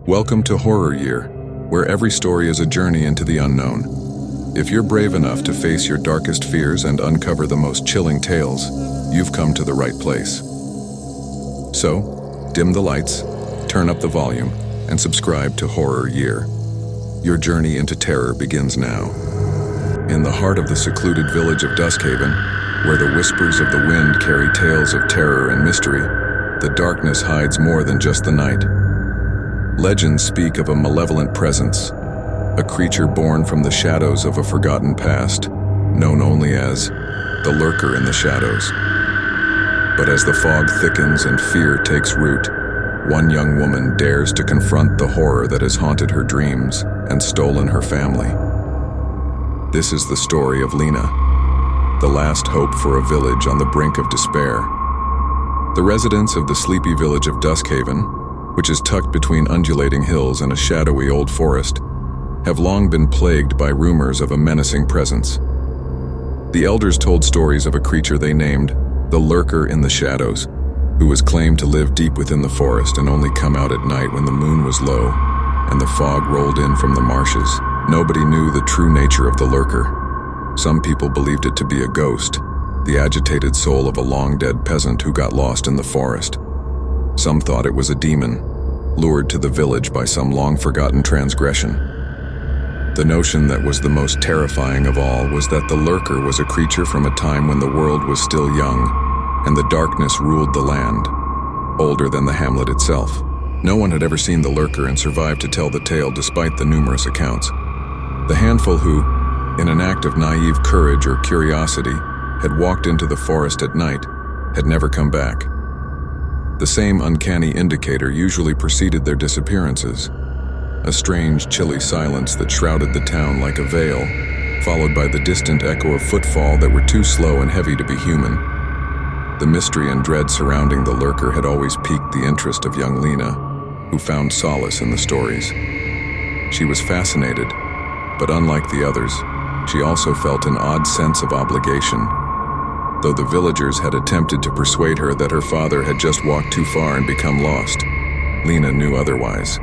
Welcome to Horror Year, where every story is a journey into the unknown. If you're brave enough to face your darkest fears and uncover the most chilling tales, you've come to the right place. So, dim the lights, turn up the volume, and subscribe to Horror Year. Your journey into terror begins now. In the heart of the secluded village of Duskhaven, where the whispers of the wind carry tales of terror and mystery, the darkness hides more than just the night. Legends speak of a malevolent presence, a creature born from the shadows of a forgotten past, known only as the Lurker in the shadows. But as the fog thickens and fear takes root, one young woman dares to confront the horror that has haunted her dreams and stolen her family. This is the story of Lena, the last hope for a village on the brink of despair. The residents of the sleepy village of Duskhaven, which is tucked between undulating hills and a shadowy old forest, have long been plagued by rumors of a menacing presence. The elders told stories of a creature they named the Lurker in the shadows, who was claimed to live deep within the forest and only come out at night when the moon was low and the fog rolled in from the marshes. Nobody knew the true nature of the Lurker. Some people believed it to be a ghost, the agitated soul of a long-dead peasant who got lost in the forest. Some thought it was a demon, lured to the village by some long-forgotten transgression. The notion that was the most terrifying of all was that the Lurker was a creature from a time when the world was still young, and the darkness ruled the land, older than the hamlet itself. No one had ever seen the Lurker and survived to tell the tale despite the numerous accounts. The handful who, in an act of naive courage or curiosity, had walked into the forest at night, had never come back. The same uncanny indicator usually preceded their disappearances, a strange, chilly silence that shrouded the town like a veil, followed by the distant echo of footfall that were too slow and heavy to be human. The mystery and dread surrounding the Lurker had always piqued the interest of young Lena, who found solace in the stories. She was fascinated, but unlike the others, she also felt an odd sense of obligation. Though the villagers had attempted to persuade her that her father had just walked too far and become lost, Lena knew otherwise.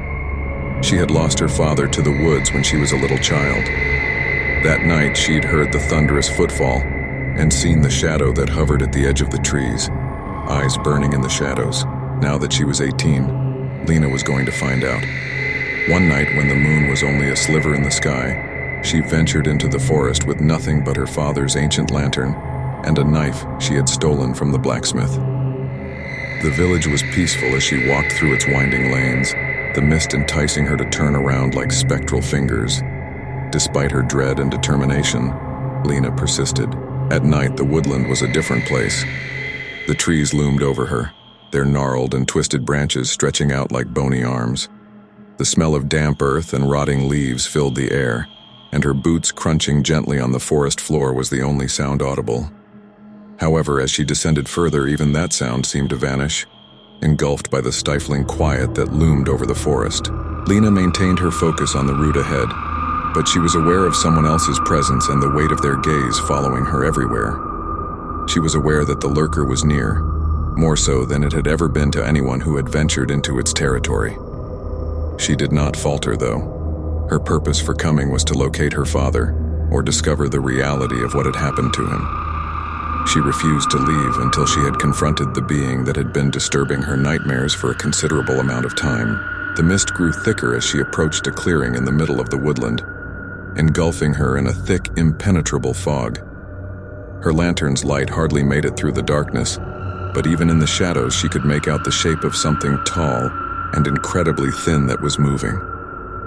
She had lost her father to the woods when she was a little child. That night she'd heard the thunderous footfall and seen the shadow that hovered at the edge of the trees, eyes burning in the shadows. Now that she was 18, Lena was going to find out. One night when the moon was only a sliver in the sky, she ventured into the forest with nothing but her father's ancient lantern and a knife she had stolen from the blacksmith. The village was peaceful as she walked through its winding lanes, the mist enticing her to turn around like spectral fingers. Despite her dread and determination, Lena persisted. At night, the woodland was a different place. The trees loomed over her, their gnarled and twisted branches stretching out like bony arms. The smell of damp earth and rotting leaves filled the air, and her boots crunching gently on the forest floor was the only sound audible. However, as she descended further, even that sound seemed to vanish, engulfed by the stifling quiet that loomed over the forest. Lena maintained her focus on the route ahead, but she was aware of someone else's presence and the weight of their gaze following her everywhere. She was aware that the Lurker was near, more so than it had ever been to anyone who had ventured into its territory. She did not falter, though. Her purpose for coming was to locate her father, or discover the reality of what had happened to him. She refused to leave until she had confronted the being that had been disturbing her nightmares for a considerable amount of time. The mist grew thicker as she approached a clearing in the middle of the woodland, engulfing her in a thick, impenetrable fog. Her lantern's light hardly made it through the darkness, but even in the shadows she could make out the shape of something tall and incredibly thin that was moving.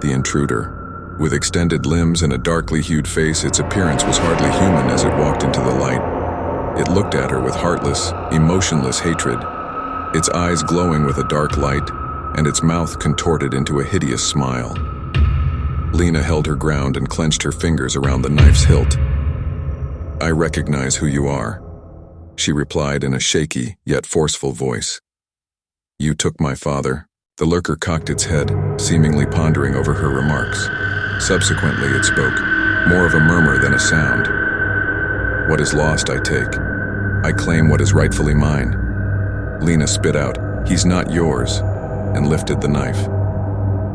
The intruder. With extended limbs and a darkly hued face, its appearance was hardly human as it walked into the light. It looked at her with heartless, emotionless hatred, its eyes glowing with a dark light, and its mouth contorted into a hideous smile. Lena held her ground and clenched her fingers around the knife's hilt. "I recognize who you are," she replied in a shaky yet forceful voice. "You took my father." The Lurker cocked its head, seemingly pondering over her remarks. Subsequently, it spoke, more of a murmur than a sound. "What is lost, I take. I claim what is rightfully mine." Lena spit out, "He's not yours," and lifted the knife.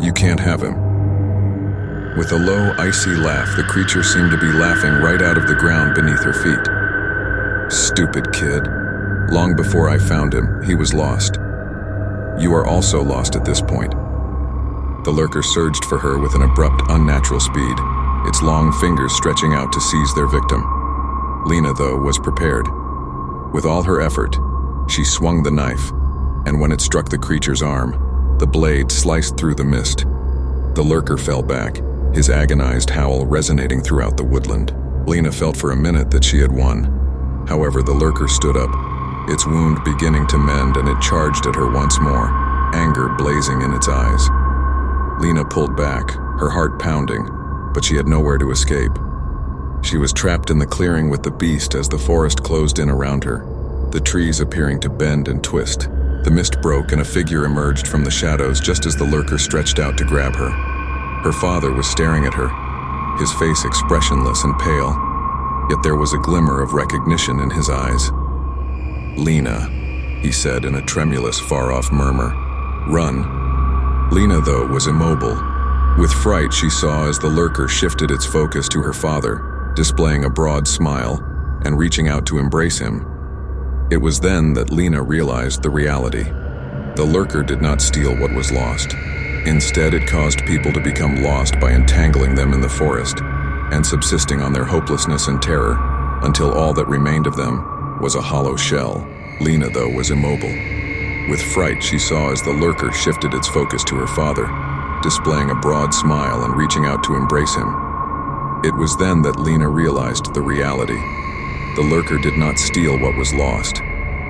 You can't have him." With a low, icy laugh, the creature seemed to be laughing right out of the ground beneath her feet. "Stupid kid. Long before I found him, he was lost. You are also lost at this point." The lurker surged for her with an abrupt, unnatural speed, its long fingers stretching out to seize their victim. Lena, though, was prepared. With all her effort, she swung the knife, and when it struck the creature's arm, the blade sliced through the mist. The lurker fell back, his agonized howl resonating throughout the woodland. Lena felt for a minute that she had won. However, the lurker stood up, its wound beginning to mend, and it charged at her once more, anger blazing in its eyes. Lena pulled back, her heart pounding, but she had nowhere to escape. She was trapped in the clearing with the beast as the forest closed in around her, the trees appearing to bend and twist. The mist broke and a figure emerged from the shadows just as the lurker stretched out to grab her. Her father was staring at her, his face expressionless and pale, yet there was a glimmer of recognition in his eyes. "Lena," he said in a tremulous, far-off murmur. "Run." Lena, though, was immobile. With fright, she saw as the lurker shifted its focus to her father, displaying a broad smile and reaching out to embrace him. It was then that Lena realized the reality. The lurker did not steal what was lost. Instead, it caused people to become lost by entangling them in the forest and subsisting on their hopelessness and terror until all that remained of them was a hollow shell. Lena, though, was immobile. With fright, she saw as the lurker shifted its focus to her father, displaying a broad smile and reaching out to embrace him. It was then that Lena realized the reality. The lurker did not steal what was lost.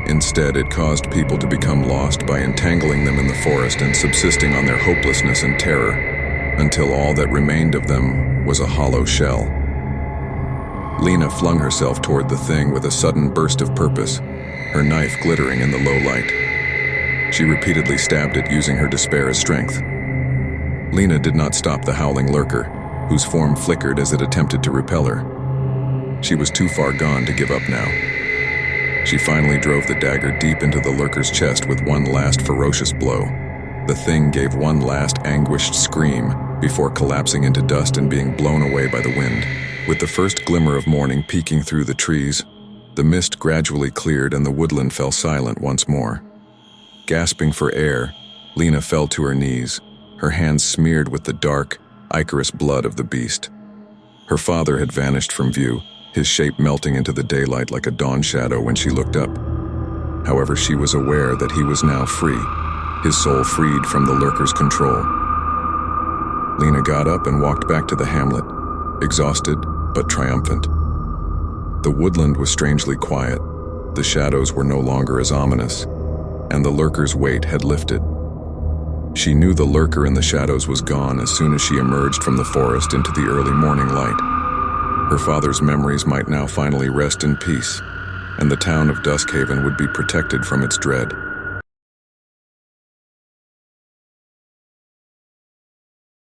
Instead, it caused people to become lost by entangling them in the forest and subsisting on their hopelessness and terror, until all that remained of them was a hollow shell. Lena flung herself toward the thing with a sudden burst of purpose, her knife glittering in the low light. She repeatedly stabbed it using her despair as strength. Lena did not stop the howling lurker, whose form flickered as it attempted to repel her. She was too far gone to give up now. She finally drove the dagger deep into the lurker's chest with one last ferocious blow. The thing gave one last anguished scream before collapsing into dust and being blown away by the wind. With the first glimmer of morning peeking through the trees, the mist gradually cleared and the woodland fell silent once more. Gasping for air, Lena fell to her knees, her hands smeared with the dark, ichorous blood of the beast. Her father had vanished from view, his shape melting into the daylight like a dawn shadow when she looked up. However, she was aware that he was now free, his soul freed from the lurker's control. Lena got up and walked back to the hamlet, exhausted but triumphant. The woodland was strangely quiet, the shadows were no longer as ominous, and the lurker's weight had lifted. She knew the lurker in the shadows was gone as soon as she emerged from the forest into the early morning light. Her father's memories might now finally rest in peace, and the town of Duskhaven would be protected from its dread.